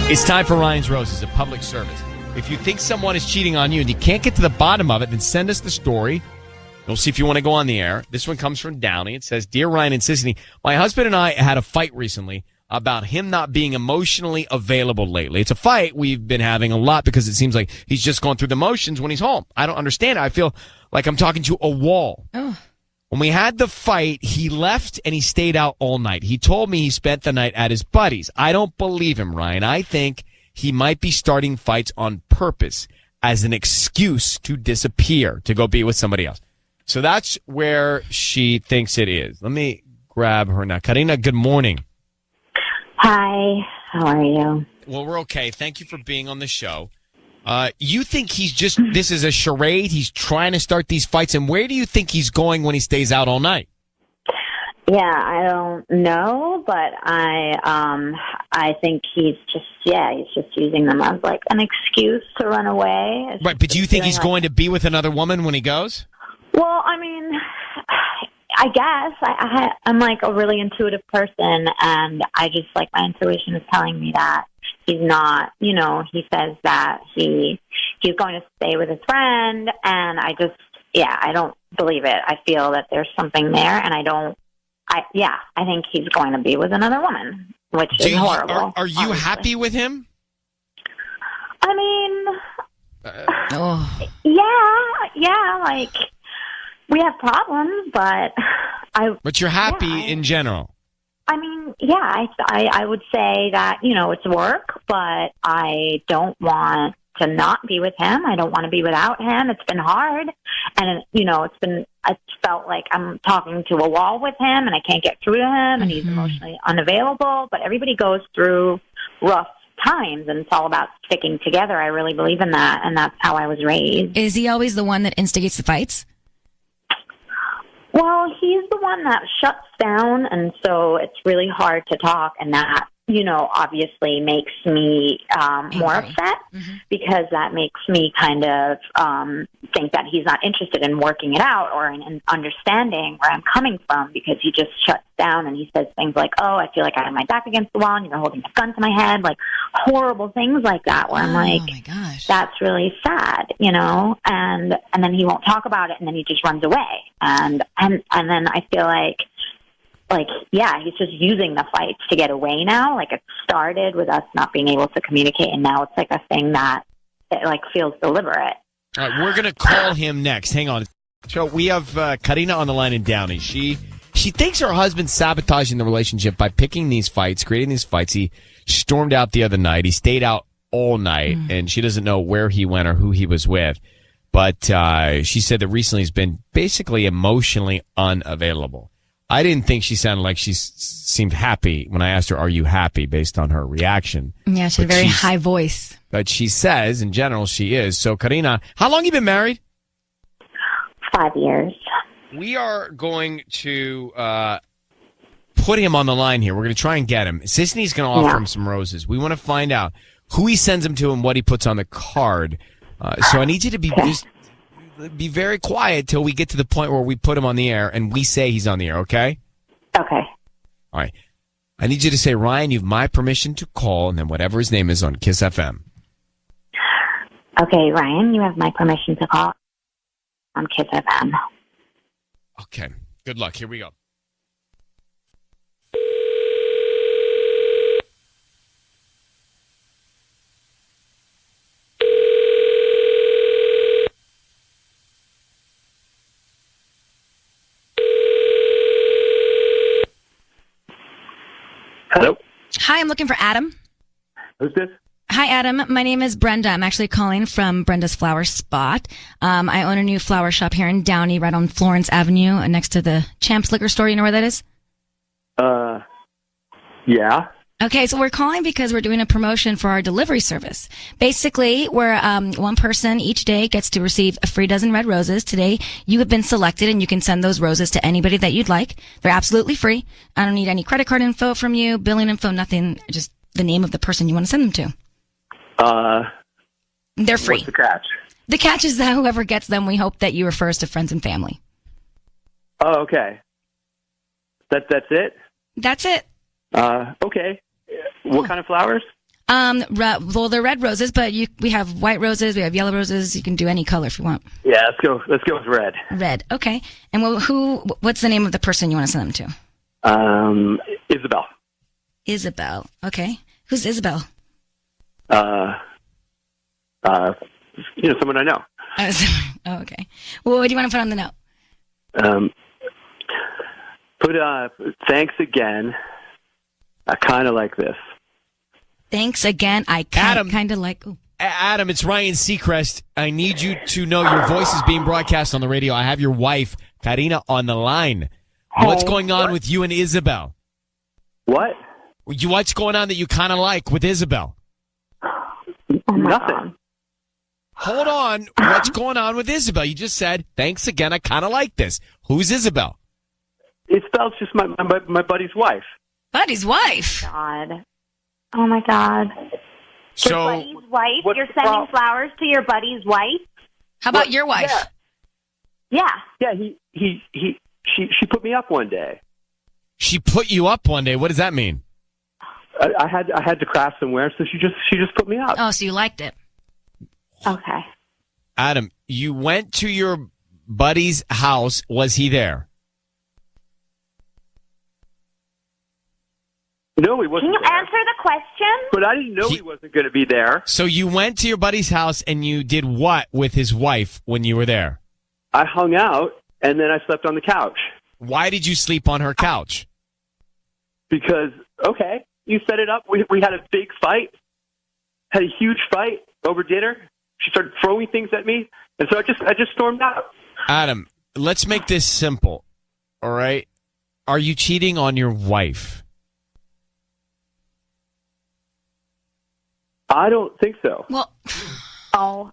It's time for Ryan's Roses, a public service. If you think someone is cheating on you and you can't get to the bottom of it, then send us the story. We'll see if you want to go on the air. This one comes from Downey. It says, Dear Ryan and Sissany, my husband and I had a fight recently about him not being emotionally available lately. It's a fight we've been having a lot because it seems like he's just going through the motions when he's home. I don't understand it. I feel like I'm talking to a wall. Oh. When we had the fight, he left and he stayed out all night. He told me he spent the night at his buddy's. I don't believe him, Ryan. I think he might be starting fights on purpose as an excuse to disappear, to go be with somebody else. So that's where she thinks it is. Let me grab her now. Karina, good morning. Hi, how are you? Well, we're okay. Thank you for being on the show. You think this is a charade? He's trying to start these fights. And where do you think he's going when he stays out all night? Yeah, I don't know, but I think he's just using them as like an excuse to run away. Right, but do you think he's going to be with another woman when he goes? Well, I mean, I guess I'm like a really intuitive person, and I just like my intuition is telling me that he's not, he says that he's going to stay with his friend, and I don't believe it. I feel that there's something there, and I think he's going to be with another woman, which is horrible. Are you happy with him? I mean, yeah, like, we have problems, but But you're happy in general. I mean, yeah, I would say that, it's work, but I don't want to not be with him. I don't want to be without him. It's been hard. And, it's felt like I'm talking to a wall with him and I can't get through to him and he's emotionally unavailable. But everybody goes through rough times and it's all about sticking together. I really believe in that. And that's how I was raised. Is he always the one that instigates the fights? Well, he's the one that shuts down, and so it's really hard to talk, and that, obviously makes me more upset because that makes me kind of think that he's not interested in working it out or in understanding where I'm coming from, because he just shuts down and he says things like, oh, I feel like I have my back against the wall and you're holding a gun to my head, like horrible things like that, where I'm like, my gosh, that's really sad, and then he won't talk about it and then he just runs away. And then I feel like, he's just using the fights to get away now. Like, it started with us not being able to communicate, and now it's like a thing that feels deliberate. All right, we're going to call him next. Hang on. So we have Karina on the line in Downey. She thinks her husband's sabotaging the relationship by picking these fights, creating these fights. He stormed out the other night. He stayed out all night, and she doesn't know where he went or who he was with. But she said that recently he's been basically emotionally unavailable. I didn't think she sounded like she seemed happy when I asked her, are you happy, based on her reaction. Yeah, she had a very high voice. But she says, in general, she is. So, Karina, how long have you been married? 5 years. We are going to put him on the line here. We're going to try and get him. Sisney's going to offer him some roses. We want to find out who he sends them to and what he puts on the card. So I need you to be very quiet till we get to the point where we put him on the air and we say he's on the air, okay? Okay. All right. I need you to say, Ryan, you have my permission to call, and then whatever his name is on Kiss FM. Okay, Ryan, you have my permission to call on Kiss FM. Okay. Good luck. Here we go. Hello? Hi, I'm looking for Adam. Who's this? Hi, Adam. My name is Brenda. I'm actually calling from Brenda's Flower Spot. I own a new flower shop here in Downey, right on Florence Avenue, next to the Champs Liquor Store. You know where that is? Yeah. Okay, so we're calling because we're doing a promotion for our delivery service. Basically, where one person each day gets to receive a free dozen red roses. Today, you have been selected, and you can send those roses to anybody that you'd like. They're absolutely free. I don't need any credit card info from you, billing info, nothing. Just the name of the person you want to send them to. They're free. What's the catch? The catch is that whoever gets them, we hope that you refer us to friends and family. Oh, okay. That's it? That's it. Okay. What kind of flowers? Well, they're red roses, but we have white roses, we have yellow roses. You can do any color if you want. Yeah, let's go with red. Red, okay. And what's the name of the person you want to send them to? Isabel. Isabel, okay. Who's Isabel? Someone I know. Oh, okay. Well, what do you want to put on the note? Put thanks again. I kind of like this. Thanks again. I kind of like. Ooh. Adam, it's Ryan Seacrest. I need you to know your voice is being broadcast on the radio. I have your wife, Karina, on the line. What's going on with you and Isabel? What? What's going on that you kind of like with Isabel? Nothing. Hold on. What's going on with Isabel? You just said, thanks again. I kind of like this. Who's Isabel? Isabel's just my buddy's wife. Buddy's wife? God. Oh, my God. So, your buddy's wife? What's You're the sending problem? flowers to your buddy's wife? How about your wife? Yeah. Yeah, she put me up one day. she put you up one day. What does that mean? I had to craft somewhere, so she just put me up. Oh, so you liked it. Okay. Adam, you went to your buddy's house. Was he there? No, he wasn't Can you there. answer the question? But I didn't know he wasn't going to be there. So you went to your buddy's house and you did what with his wife when you were there? I hung out, and then I slept on the couch. Why did you sleep on her couch? Because, okay, you set it up. We had a big fight, had a huge fight over dinner. She started throwing things at me, and so I just stormed out. Adam, let's make this simple, all right? Are you cheating on your wife? I don't think so. Well, Oh,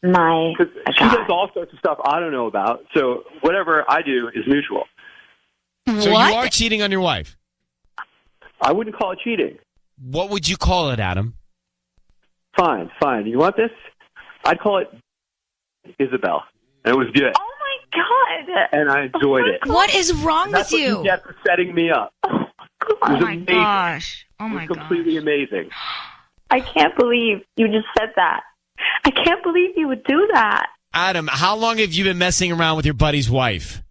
my Because she God. does all sorts of stuff I don't know about, so whatever I do is mutual. So what? you are cheating on your wife. I wouldn't call it cheating. What would you call it, Adam? Fine. You want this? I'd call it Isabel, and it was good, Oh, my God. and I enjoyed it. What is wrong That's with what you? you get for setting me up. It Oh, was Oh my amazing. gosh. Oh It my was gosh. completely amazing. I can't believe you just said that. I can't believe you would do that. Adam, how long have you been messing around with your buddy's wife?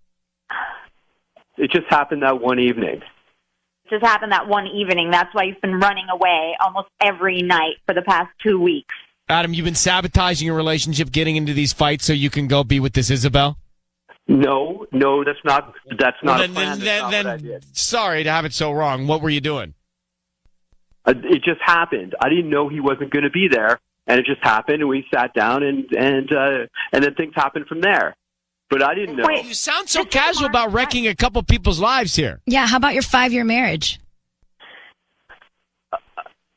It just happened that one evening. It just happened that one evening. That's why you've been running away almost every night for the past 2 weeks. Adam, you've been sabotaging your relationship, getting into these fights so you can go be with this Isabel? No, that's not a plan. That's not what I did. Sorry to have it so wrong. What were you doing? It just happened. I didn't know he wasn't going to be there, and it just happened. And we sat down, and then things happened from there. But I didn't know. Wait. You sound so casual about wrecking a couple people's lives here. Yeah, how about your 5-year marriage?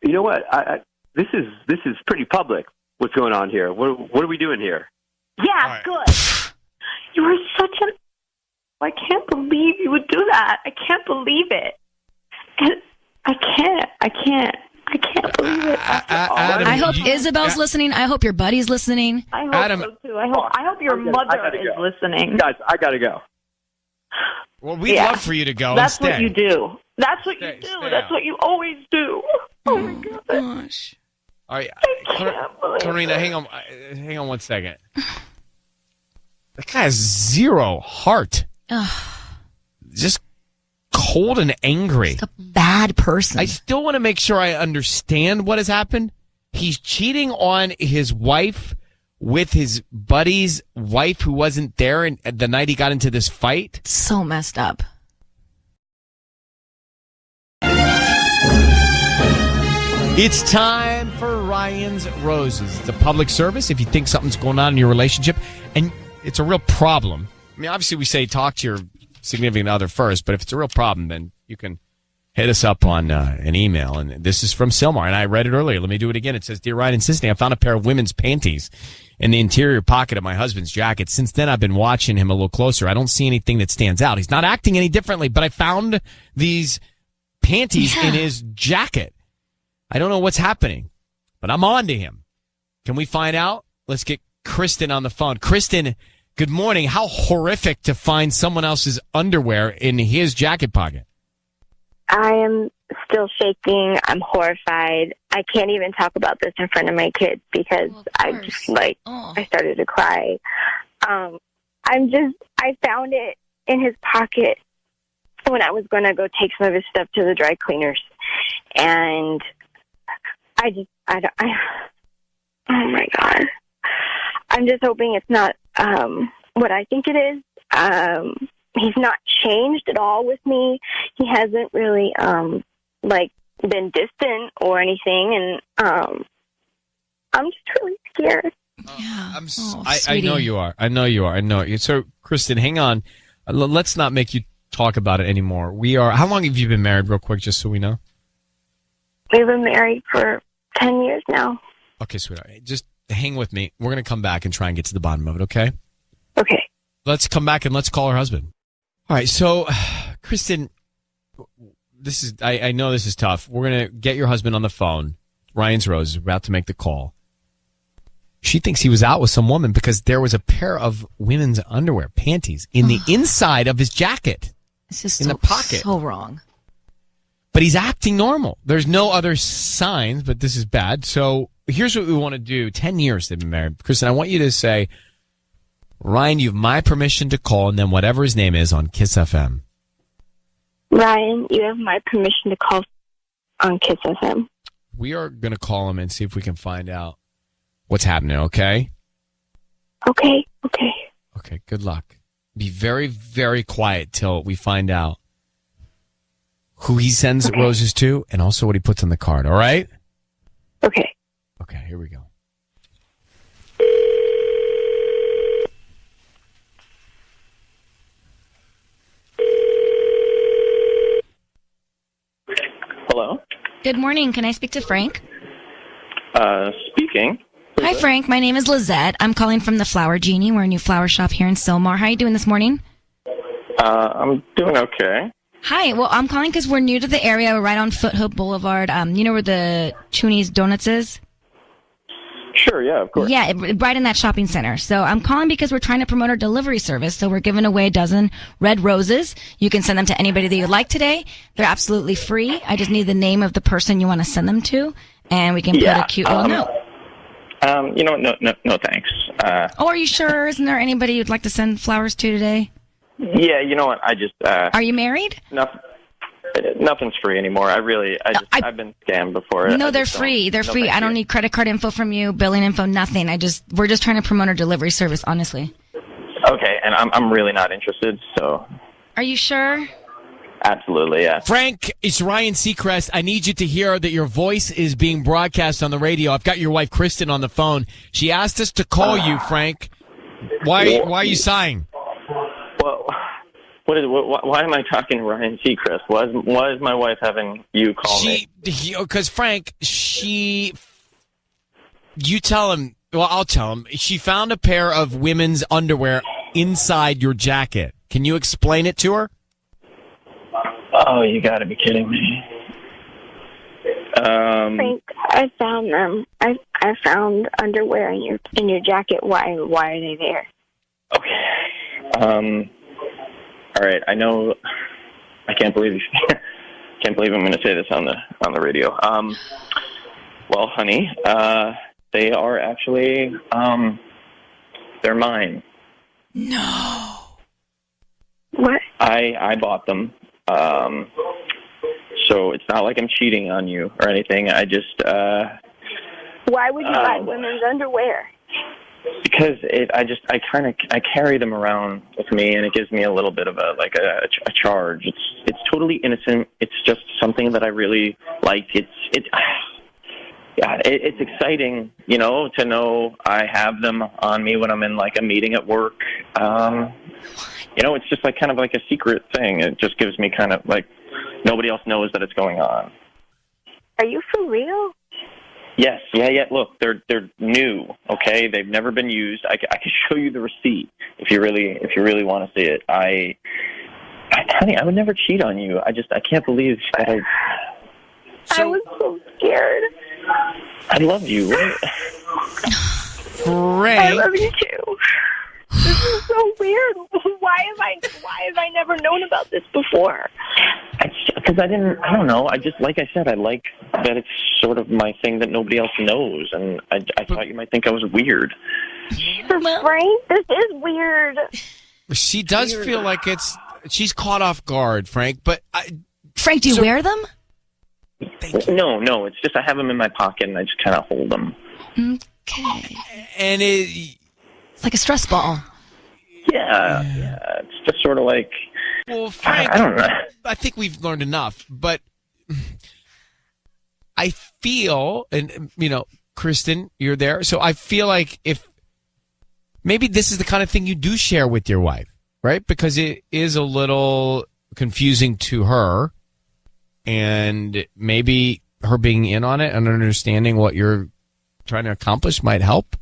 You know what? This is pretty public. What's going on here? What are we doing here? Yeah, right. good. You are such an... I can't believe you would do that. I can't believe it. And I can't believe it. after all. Adam, I hope you- Isabel's listening. I hope your buddy's listening. I hope Adam- so too. I hope your I mother gotta is go. listening. Guys, I gotta go. Well, we'd Yeah. love for you to go That's instead. what you do. That's what Stay- you do. stay That's out. what you always do. Oh my God. Gosh. All right, I can't believe Karina, it. hang on 1 second. That guy has zero heart. Just cold and angry. A bad person. I still want to make sure I understand what has happened. He's cheating on his wife with his buddy's wife who wasn't there and the night he got into this fight. So messed up. It's time for Ryan's Roses. It's a public service. If you think something's going on in your relationship and it's a real problem, I mean, obviously we say talk to your significant other first, but if it's a real problem, then you can hit us up on an email. And this is from Silmar, and I read it earlier. Let me do it again. It says, Dear Ryan and Sisney, I found a pair of women's panties in the interior pocket of my husband's jacket. Since then, I've been watching him a little closer. I don't see anything that stands out. He's not acting any differently, but I found these panties in his jacket. I don't know what's happening, but I'm on to him. Can we find out? Let's get Kristen on the phone. Kristen, good morning. How horrific to find someone else's underwear in his jacket pocket. I am still shaking. I'm horrified. I can't even talk about this in front of my kids because I just I started to cry. I found it in his pocket when I was going to go take some of his stuff to the dry cleaners. And oh my God. I'm just hoping it's not what I think it is. He's not changed at all with me. He hasn't really been distant or anything, and I'm just really scared. Yeah. I know you are. I know you are. So, Kristen, hang on. Let's not make you talk about it anymore. How long have you been married, real quick, just so we know? We've been married for 10 years now. Okay, sweetheart. Just hang with me. We're going to come back and try and get to the bottom of it, okay? Okay. Let's come back and let's call her husband. All right, so, Kristen, I know this is tough. We're going to get your husband on the phone. Ryan's Rose is about to make the call. She thinks he was out with some woman because there was a pair of women's underwear, panties, in the inside of his jacket. It's just in the pocket. So wrong. But he's acting normal. There's no other signs, but this is bad. So here's what we want to do. 10 years they've been married. Kristen, I want you to say, Ryan, you have my permission to call, and then whatever his name is on Kiss FM. Ryan, you have my permission to call on Kiss FM. We are going to call him and see if we can find out what's happening, okay? Okay. Okay, good luck. Be very, very quiet till we find out who he sends roses to and also what he puts on the card, all right? Okay. Okay, here we go. Hello? Good morning. Can I speak to Frank? Speaking. Hi, Frank. My name is Lizette. I'm calling from the Flower Genie. We're a new flower shop here in Sylmar. How are you doing this morning? I'm doing okay. Hi. Well, I'm calling because we're new to the area. We're right on Foothook Boulevard. You know where the Choonies Donuts is? Sure, yeah, of course. Yeah, right in that shopping center. So I'm calling because we're trying to promote our delivery service. So we're giving away a dozen red roses. You can send them to anybody that you like today. They're absolutely free. I just need the name of the person you want to send them to, and we can put a cute little note. You know what? No, thanks. Are you sure? Isn't there anybody you'd like to send flowers to today? Yeah, you know what? I just. Are you married? Nothing's free anymore. I've been scammed before. No, they're free. They're free. I don't need credit card info from you, billing info, nothing. We're just trying to promote our delivery service, honestly. Okay, and I'm really not interested, so. Are you sure? Absolutely, yeah. Frank, it's Ryan Seacrest. I need you to hear that your voice is being broadcast on the radio. I've got your wife, Kristen, on the phone. She asked us to call you, Frank. Why are you sighing? Well, why am I talking to Ryan Seacrest? Why is my wife having you call me? Because, Frank, you tell him, well, I'll tell him. She found a pair of women's underwear inside your jacket. Can you explain it to her? Oh, you got to be kidding me. Frank, I found them. I found underwear in your jacket. Why are they there? Okay. All right. I know. I can't believe I'm going to say this on the radio. Well, honey, they are actually they're mine. No. What? I bought them. So it's not like I'm cheating on you or anything. I just. Why would you buy women's underwear? Because I carry them around with me, and it gives me a little bit of a charge. It's totally innocent. It's just something that I really like. It's exciting, to know I have them on me when I'm in like a meeting at work. It's just kind of like a secret thing. It just gives me kind of like nobody else knows that it's going on. Are you for real? Yes, yeah. Look, they're new. Okay, they've never been used. I can show you the receipt if you really want to see it. Honey, I would never cheat on you. I can't believe that I was so scared. I love you. Frank. I love you too. so weird. Why have I never known about this before? Because I don't know. I just, like I said, I like that it's sort of my thing that nobody else knows, and I thought you might think I was weird. Frank, this is weird. She does feel like she's caught off guard, Frank, but Frank, do you wear them? No, it's just I have them in my pocket and I just kind of hold them. Okay. And it's like a stress ball. Yeah, it's just sort of like, well, Frank, I don't know. I think we've learned enough, but I feel, and Kristen, you're there, so I feel like if maybe this is the kind of thing you do share with your wife, right? Because it is a little confusing to her, and maybe her being in on it and understanding what you're trying to accomplish might help.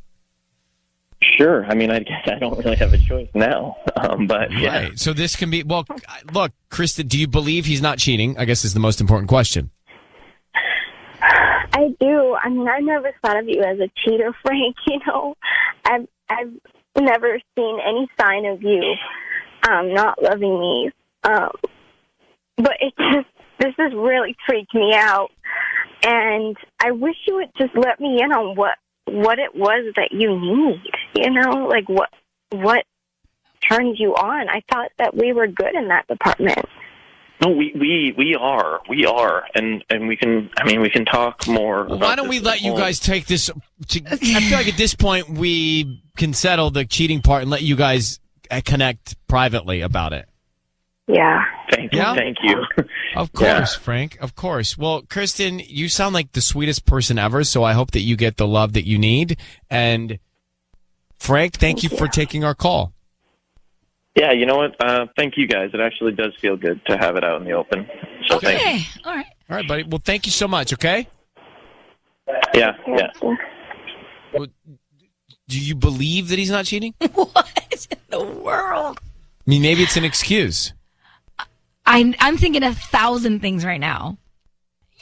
Sure. I mean, I guess I don't really have a choice now, but yeah. Right. So this can be, well, look, Kristen, do you believe he's not cheating? I guess is the most important question. I do. I mean, I never thought of you as a cheater, Frank. I've never seen any sign of you not loving me. But this has really freaked me out. And I wish you would just let me in on what it was that you need. Like what turns you on. I thought that we were good in that department. No, we are, and we can talk more. Well, why don't we let you guys take this? I feel like at this point we can settle the cheating part and let you guys connect privately about it. Yeah. Thank you. Of course, Frank. Of course. Well, Kristen, you sound like the sweetest person ever, so I hope that you get the love that you need. And Frank, thank you for taking our call. Yeah, you know what? Thank you guys. It actually does feel good to have it out in the open. So Okay. thank you. All right, buddy. Well, thank you so much, okay? Yeah. Well, do you believe that he's not cheating? What in the world? I mean, maybe it's an excuse. I'm thinking 1,000 things right now.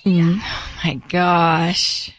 Oh my gosh.